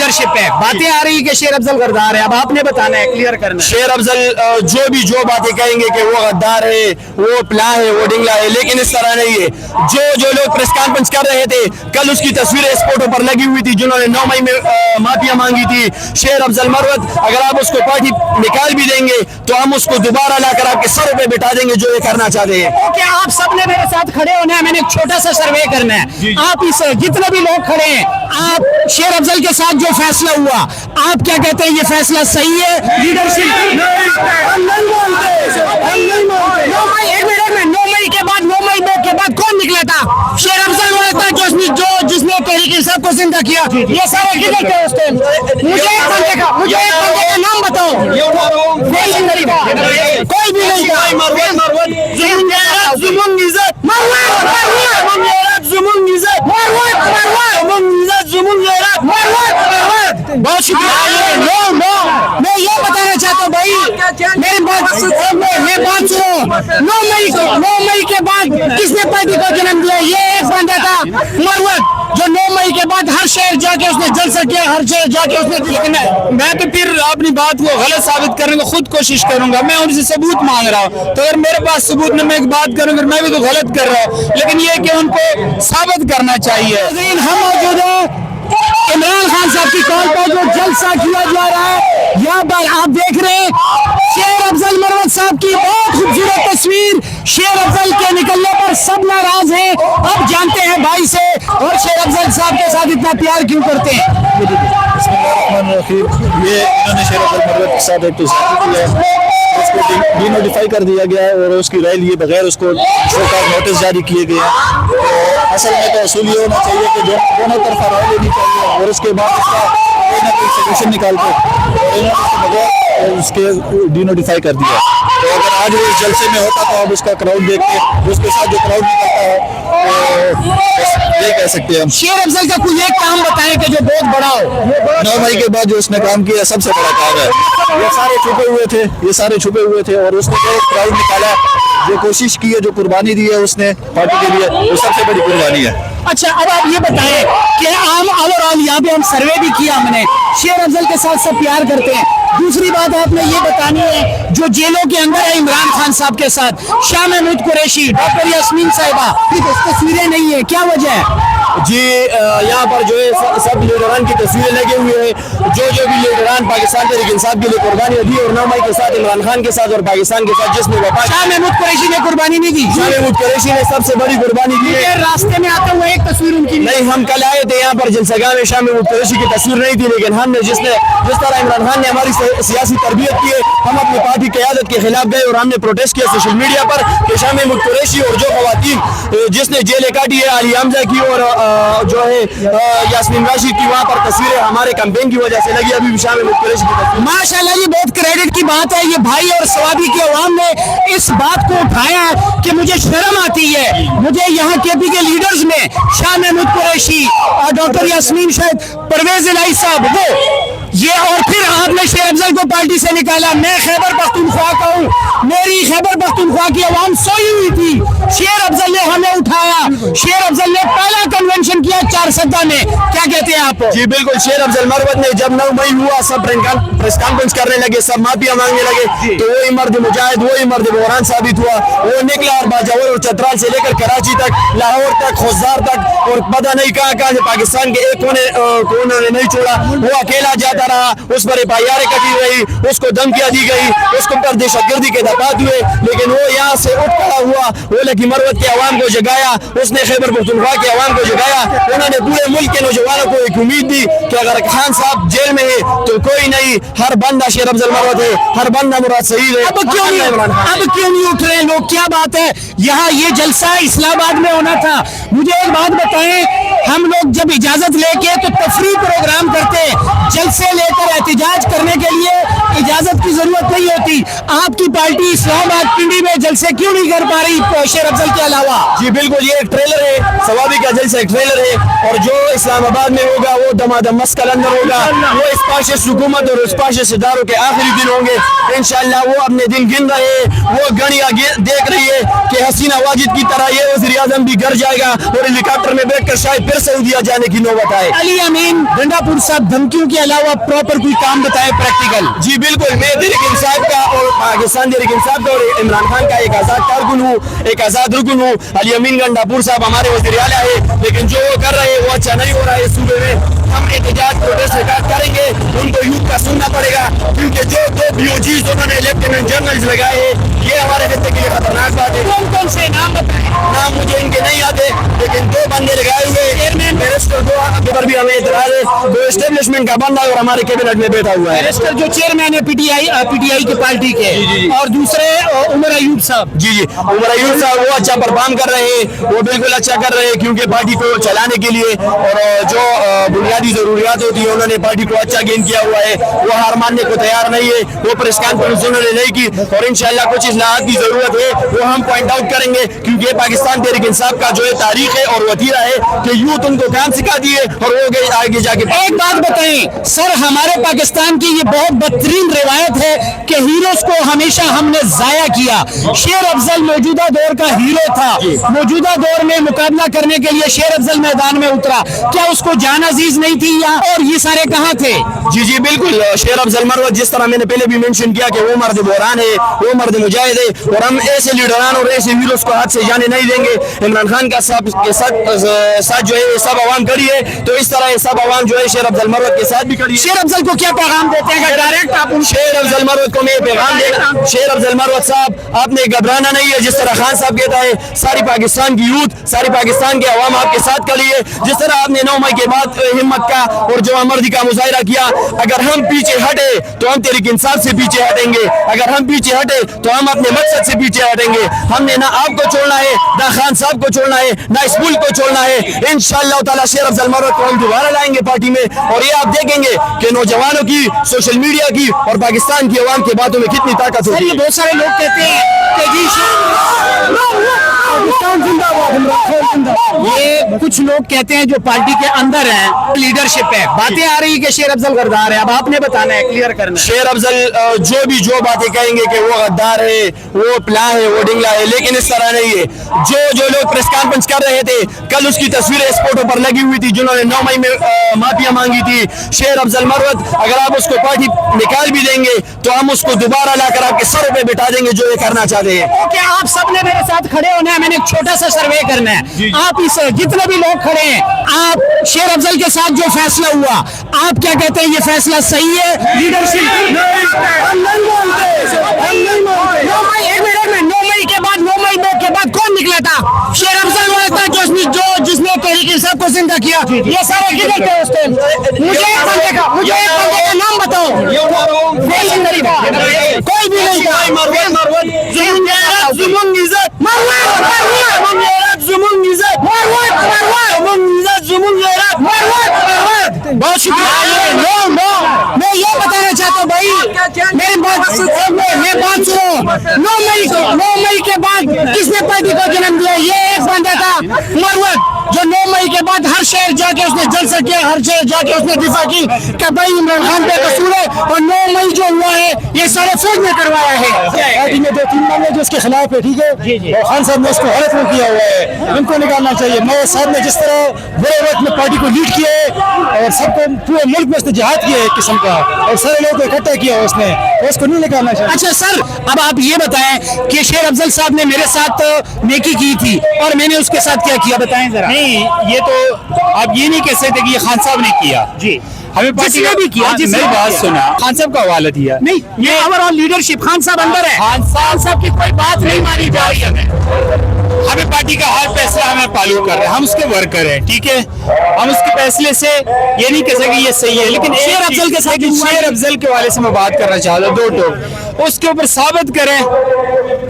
Leadership है, बातें आ रही कि शेर अफजल गद्दार है, अब आपने बताना है, क्लियर करना है। शेर अफजल जो बातें कहेंगे कि वो गद्दार है, वो प्ला है, वो डिंगला है, लेकिन इस तरह नहीं है। जो लोग प्रेस कॉन्फ्रेंस कर रहे थे, कल उसकी तस्वीरें स्पोर्टों पर लगी हुई थी, जिन्होंने 9 मई में माफिया मांगी थी। शेर अफजल मरवत, अगर आप उसको पार्टी निकाल भी देंगे तो हम उसको दोबारा लाकर आपके सर पे बिठा देंगे, जो ये करना चाहते हैं। क्या आप सबने मेरे साथ खड़े होना है, मैंने एक छोटा सा सर्वे करना है। आप इस जितने भी लोग खड़े हैं, आप शेर अफजल के साथ जो फैसला हुआ, आप क्या कहते हैं, ये फैसला सही है? लीडरशिप नौ मई के बाद कौन निकला था? शेर अफजल वाला था जिसने तहरीक इंसाफ को जिंदा किया। ये सारे किधर थे उस टाइम? मुझे एक बंदे का नाम बताओ। कोई भी नहीं था। बहुत शुक्रिया। मैं ये बताना चाहता हूँ भाई, मेरी बात सुनो। 9 मई के बाद किसने पार्टी को जन्म दिया? ये एक बंदा था मरवत, जो 9 मई के बाद हर शहर जाके उसने जलसा किया, हर शहर जाके उसने। मैं तो फिर अपनी बात को गलत साबित करने को खुद कोशिश करूंगा। मैं उनसे सबूत मांग रहा हूँ, तो अगर मेरे पास सबूत में मैं एक बात करूँ, मैं भी तो गलत कर रहा हूँ, लेकिन ये कि उनको साबित करना चाहिए। हम मौजूद हैं इमरान खान साहब की कॉल पर जो जलसा किया जा रहा है, यहाँ पर आप देख रहे हैं शेर अफजल मरवत साहब की बहुत खूबसूरत तस्वीर। शेर अफजल के निकलने पर सब नाराज हैं। अब जानते हैं भाई से, और शेर अफजल साहब के साथ इतना प्यार क्यों करते हैं? ये इन्होंने शेर अफजल मरवत के साथ एक उसको डिनोटिफाई कर दिया गया है, और उसकी राय लिए बगैर उसको सरकार नोटिस जारी किए गए हैं। तो असल में तो असूल ये होना चाहिए कि दोनों तरफा राय लेनी चाहिए, और उसके बाद उसका कोई ना कोई सोल्यूशन निकाल के इन्होंने बगैर उसके डिनोटिफाई कर दिया। तो अगर आज वो इस जलसे में होता तो अब उसका क्राउड देख के उसके साथ जो क्राउड निकलता है, तो ये कह सकते हैं हम। शेर अफजल का कोई एक काम बताएं कि जो बहुत बड़ा हो। 9 मई के बाद जो उसने काम किया सबसे बड़ा काम है। ये सारे छुपे हुए थे, और उसने जो क्राउड निकाला, जो कोशिश की है, जो कुर्बानी दी है उसने पार्टी के लिए, वो सबसे बड़ी कुर्बानी है। अच्छा, अब आप ये बताएं कि आम ओवरऑल यहाँ पे हम सर्वे भी किया हमने, शेर अफजल के साथ सब प्यार करते हैं। दूसरी बात आपने ये बतानी है, जो जेलों के अंदर है इमरान खान साहब के साथ, शाह महमूद कुरैशी, डॉक्टर यास्मीन साहिबा, तस्वीरें नहीं है, क्या वजह है? जी, यहाँ पर जो है सब लीडरान की तस्वीरें लगे हुए हैं, जो भी लीडरान पाकिस्तान तहरीक इंसाफ के लिए कुर्बानी दी, और 9 मई के साथ इमरान खान के साथ और पाकिस्तान के साथ जिसने वफा। शाह महमूद कुरैशी ने कुर्बानी नहीं दी? शाह महमूद कुरैशी ने सबसे बड़ी कुर्बानी दी है। रास्ते में आते हुए एक तस्वीर उनकी नहीं, हम कल आए थे यहाँ पर जलसगाह में, शाह महमूद कुरैशी की तस्वीर नहीं थी, लेकिन हमने जिस तरह इमरान खान ने हमारी सियासी तरबियत की है, हम अपनी पार्टी क़यादत के खिलाफ गए और हमने प्रोटेस्ट किया सोशल मीडिया पर कि शाह महमूद कुरैशी और जो खवातीन जिसने जेलें काटी है, अली हमजा की और जो है यास्मीन राशिद की, वहाँ पर तस्वीरें हमारे कैंपेन की वजह से लगी। अभी भी शाह महमूद कुरैशी की तस्वीर, माशाल्लाह, ये बहुत क्रेडिट की बात है। ये भाई और सवाबी की अवाम ने इस बात को उठाया कि मुझे शर्म आती है, मुझे यहाँ केपी के लीडर्स में शाह महमूद कुरैशी और डॉक्टर यास्मीन शायद परवेज इलाही साहब, वो ये, और फिर आपने शेर अफजल को पार्टी से निकाला। मैं खैबर पख्तूनख्वा का हूँ, मेरी खैबर पख्तूनख्वा की आवाम सोई हुई थी, शेर अफजल ने हमें उठाया। शेर अफजल ने पहला कन्वेंशन किया 4 सद्दा में, क्या कहते हैं आप? जी बिल्कुल, शेर अफजल मरवत ने जब 9 मई हुआ, सब प्रेस कॉन्फ्रेंस करने लगे, सब माफिया मांगने लगे, तो वही मर्द मुजाहिद, वही मर्द बुरहान साबित हुआ। वो निकला और बाजावर और चतराल से लेकर कराची तक, लाहौर तक, खुजदार तक, और पता नहीं कहाँ से पाकिस्तान के एक कोने ने नहीं छोड़ा। वो अकेला जाता रहा, उस पर FIR कटी गई, उसको धमकियां दी गई, उसको पर दहशतगर्दी के दफात हुए, लेकिन वो यहाँ से उठ खड़ा हुआ, वो लकी मरवत के अवाम को जगाया, उसने खैबर पख्तूनख्वा के अवाम को जगाया। उन्होंने पूरे मुल्क के नौजवानों को एक उम्मीद दी कि अगर खान साहब जेल में है तो कोई नहीं, हर बंदा शेर अफजल मरवत है, हर बंदा मुराद शहीद है। अब क्यों नहीं उठ रहे लोग? क्या बात है? यहाँ ये जलसा इस्लामाबाद में होना था। मुझे एक बात बताएं, हम लोग जब इजाजत लेके तो तफरीह प्रोग्राम करते हैं, जलसे लेकर एहतजाज करने के लिए इजाजत की जरूरत नहीं होती। आपकी पार्टी इस्लामाबाद पिंडी में जलसे क्यों नहीं कर पा रही शेर अफजल के अलावा? जी बिल्कुल, ये एक ट्रेलर है, सवाबी का जलसा एक ट्रेलर है, और जो इस्लामाबाद में होगा वो दमादम मस्जिद के अंदर होगा। वो इस पाशिश हुकूमत और इस पाशिश इदारों के आखिरी दिन होंगे इंशाअल्लाह। वो अपने दिन गिन रहे, वो घड़ियां देख रही है कि हसीना वाजिद की तरह ये वज़ीर आज़म भी घर जाएगा और हेलीकॉप्टर में बैठकर शायद फिर सऊदीया जाने की नौबत आए। अली अमीन गंडापुर साहब धमकियों के अलावा प्रॉपर कोई काम बताए प्रैक्टिकल? जी बिल्कुल, मैं तहरीक इंसाफ का और पाकिस्तान तहरीक इंसाफ का और इमरान खान का एक आज़ाद कारकुन हूँ, एक आज़ाद रुकन हूँ। अली अमीन गंडापुर साहब हमारे वज़ीर आला है, लेकिन जो वो कर रहे हैं वो अच्छा नहीं हो रहा है सूबे में। हम एहतजाज प्रोटेस्ट करेंगे, उनको यूथ का सुनना पड़ेगा, क्योंकि जो दो BOGs उन्होंने लेफ्टिनेंट जनरल्स लगाए हैं ये हमारे खित्ते के लिए खतरनाक बात है। कौन कौन से नाम बताएं? नाम मुझे इनके नहीं आते, लेकिन दो बंदे लगाए हुए चेयरमैन बैरिस्टर, दो पर भी हमें इतराज है, दो एस्टेब्लिशमेंट का बंदा और हमारे कैबिनेट में बैठा हुआ है। बैरिस्टर जो चेयरमैन है पीटीआई की पार्टी के, और दूसरे उमर अयूब साहब। जी उमर अयूब साहब वो अच्छा परफॉर्म कर रहे हैं, वो बिल्कुल अच्छा कर रहे हैं, क्योंकि पार्टी को चलाने के लिए और जो बुनियादी जरूरियात होती है उन्होंने पार्टी को अच्छा गेन किया हुआ है। वो हार मानने को तैयार नहीं है, वो प्रेस कॉन्फ्रेंस उन्होंने नहीं की, और इंशाल्लाह कुछ इस्लाहात की जरूरत है वो हम पॉइंट आउट करेंगे, क्योंकि ये पाकिस्तान तहरीक इंसाफ का जो है तारीख है और वतीरा है कि यूथ उनको काम सिखा दिए और वो गए आगे जाके। एक बात बताएं सर, हमारे पाकिस्तान की ये बहुत बदतरीन रिवायत है कि हीरोज को हमेशा हमने जाया किया। शेर अफजल मौजूदा दौर का हीरो था, मौजूदा दौर में मुकाबला करने के लिए शेर अफजल मैदान में उतरा, क्या उसको जान अजीज नहीं थी यहाँ? और ये सारे कहाँ थे? जी बिल्कुल, शेर अफजल मरवत जिस तरह मैंने पहले भी मेंशन किया कि वो मर्द बहरान है, वो मर्द मुजाहिद है, और हम ऐसे लीडरान और ऐसे हीरोज को हाथ से जाने नहीं देंगे। इमरान खान का साथ जो है सब आवाम खड़ी है, तो इस तरह सब आवाम जो है शेर अफजल मरवत के साथ भी खड़ी है। शेर अफजल को क्या पैगाम देते हैं? डायरेक्ट आप शेर अफजल मरवत को मैं पैगाम देगा, शेर अफजल मरवत साहब आपने घबराना नहीं है। जिस तरह खान साहब कहता है सारी पाकिस्तान की यूथ, सारी पाकिस्तान के अवाम आपके साथ खड़ी है। जिस तरह आपने 9 मई के बाद हिम्मत का और जवामर्दी का मुजाहिरा किया, अगर हम पीछे हटे तो हम तहरीक इंसाफ से पीछे हटेंगे, अगर हम पीछे हटे तो हम अपने मकसद से पीछे हटेंगे। हमने ना आपको छोड़ना है, ना खान साहब को छोड़ना है, ना इस मुल्क को छोड़ना है। इंशाअल्लाह ताला शेर अफजल मरवत को हम दोबारा लाएंगे पार्टी में, और ये आप देखेंगे कि नौजवानों की, सोशल मीडिया की और पाकिस्तान की अवाम की बातों में कितनी ताकत होती है। बहुत सारे लोग कहते हैं कि जी ये कुछ लोग कहते हैं जो पार्टी के अंदर हैं, लीडरशिप है, बातें आ रही कि शेर अफजल गद्दार है। अब आपने बताना है, क्लियर करना है। शेर अफजल जो बातें कहेंगे कि वो गद्दार है, वो प्ला है, वो डिंगला है, लेकिन इस तरह नहीं है। जो लोग प्रेस कॉन्फ्रेंस कर रहे थे कल, उसकी तस्वीरें इस फोटो पर लगी हुई थी, जिन्होंने 9 मई में माफिया मांगी थी। शेर अफजल मरवत अगर आप उसको पार्टी निकाल भी देंगे तो हम उसको दोबारा लाकर आपके सर पे बिठा देंगे जो ये करना चाहते हैं। ओके, आप सबने मेरे साथ खड़े होना है, मैंने एक छोटा सा सर्वे करना है। आप इस जितने भी लोग खड़े हैं, आप शेर अफजल के साथ जो फैसला हुआ, आप क्या कहते हैं? ये फैसला सही है? लीडरशिप 9 मई के बाद कौन निकला था? शेर अफजल वाला था जिसने तहरीक इंसाफ को जिंदा किया। ये सारे किधर थे उस टाइम? मुझे एक बंदे का नाम बताओ। कोई भी नहीं था। बहुत शुक्रिया। मैं ये बताना चाहता हूँ भाई, मेरी बात सुनो। 9 मई के बाद किसने पार्टी को जन्म दिया? ये एक बंदा था मरवत, जो 9 मई के बाद हर शहर जाके उसने जलसा किया, हर शहर जाके उसने दिफा की कि भाई इमरान खान पे कसूर है, और 9 मई जो हुआ है ये सारे फौज ने करवाया है। पार्टी में 2-3 मामले जो उसके खिलाफ है, ठीक है, और खान साहब ने उसको गलत में किया हुआ है, इनको निकालना चाहिए। मैं साहब ने जिस तरह बड़े वक्त में पार्टी को लीड किया है और सबको पूरे मुल्क में उसने जिहाद किया है एक किस्म का, और सारे लोगों को इकट्ठा किया उसने, उसको नहीं निकालना चाहिए। अच्छा सर, अब आप ये बताएं कि शेर अफजल साहब ने मेरे साथ नेकी की थी और मैंने उसके साथ क्या किया, बताएं जरा। नहीं, ये तो आप ये नहीं कह सकते कि ये खान साहब ने किया। जी, हमें पार्टी जिसने भी किया, मेरी बात सुना, खान साहब का हवाला दिया। नहीं, ये ओवरऑल लीडरशिप खान साहब अंदर है। खान साहब की कोई बात नहीं मानी जा रही हमें पार्टी का हर फैसला हमें फॉलो कर रहे हैं, हम उसके वर्कर हैं, ठीक है। हम उसके फैसले से ये नहीं कह सकते ये सही है, लेकिन शेर अफजल के साथ शेर अफजल के वाले से मैं बात करना चाहता हूँ। 2 टोक उसके ऊपर साबित करें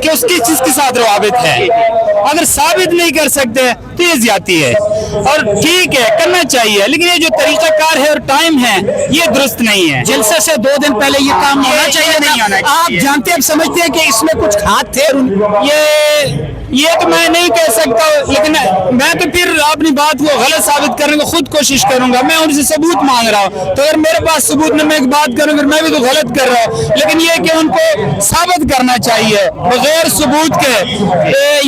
कि उसकी चीज के साथ रवाबित है। अगर साबित नहीं कर सकते तेज जाती है और ठीक है करना चाहिए, लेकिन ये जो तरीका कार है और टाइम है ये दुरुस्त नहीं है। जलसे से 2 दिन पहले ये काम होना चाहिए नहीं होना था। आप चाहिए। जानते हैं, आप समझते हैं कि इसमें कुछ हाथ थे। ये तो मैं नहीं कह सकता, लेकिन मैं तो फिर अपनी बात को गलत साबित करने को खुद कोशिश करूंगा। मैं उनसे सबूत मांग रहा हूँ, तो अगर मेरे पास सबूत नहीं, मैं एक बात करूँ फिर मैं भी तो गलत कर रहा हूँ। लेकिन ये कि उनको साबित करना चाहिए बगैर सबूत के,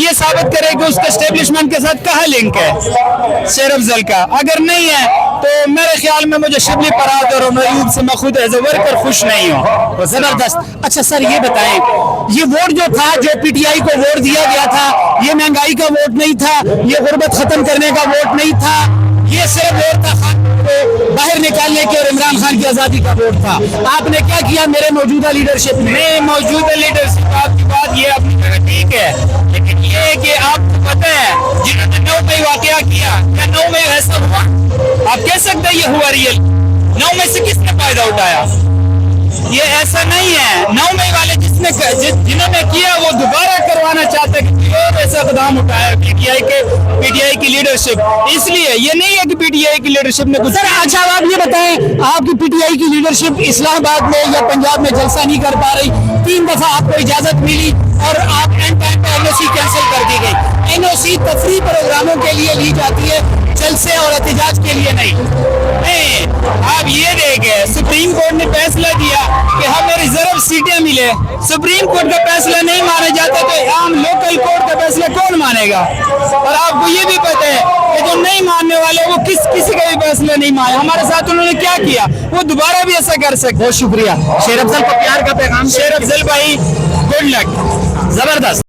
ये साबित करे कि उसका एस्टेब्लिशमेंट के साथ कहाँ लिंक है शेर अफजल का। अगर नहीं है तो मेरे ख्याल में मुझे शिबली पराद और मयूब से मैं खुद एज ए वर्कर खुश नहीं हूँ। जबरदस्त। अच्छा सर, ये बताएं, ये वोट जो था, जो पीटीआई को वोट दिया गया था, ये महंगाई का वोट नहीं था, ये गुर्बत खत्म करने का वोट नहीं था, ये सिर्फ वोट था खान को बाहर निकालने के और इमरान खान की आजादी का वोट था। आपने क्या किया मेरे मौजूदा लीडरशिप में? मौजूदा लीडरशिप आपकी बात ये अपनी जगह ठीक है, लेकिन ये है कि आपको पता है जिन्होंने 9 मई वाकया किया, क्या 9 मई ऐसा हुआ? आप कह सकते हैं ये हुआ रियल? 9 मई से किसने फायदा उठाया? ये ऐसा नहीं है। 9 मई वाले जिन्होंने किया वो दोबारा करवाना चाहते कि और ऐसा कदम उठाया पीटीआई की लीडरशिप। इसलिए ये नहीं है कि पीटीआई की लीडरशिप ने कुछ। सर अच्छा, आप ये बताएं, आपकी पीटीआई की लीडरशिप इस्लामाबाद में या पंजाब में जलसा नहीं कर पा रही। 3 दफा आपको इजाजत मिली और आप एंड टाइम पे एनओसी कैंसिल कर दी गई। एनओसी तफरी प्रोग्रामों के लिए ली जाती है, जलसे और एहतजाज के लिए नहीं। आप ये देखें, सुप्रीम कोर्ट ने फैसला दिया कि हमें रिजर्व सीटें मिले। सुप्रीम कोर्ट का फैसला नहीं माना जाता तो आम लोकल कोर्ट का फैसला कौन मानेगा? और आपको ये भी पता है कि जो नहीं मानने वाले वो किसी का भी फैसला नहीं माने। हमारे साथ उन्होंने क्या किया, वो दोबारा भी ऐसा कर सकते। बहुत शुक्रिया। शेर अफजल को प्यार का पैगाम। शेर अफजल भाई, गुड लक। जबरदस्त।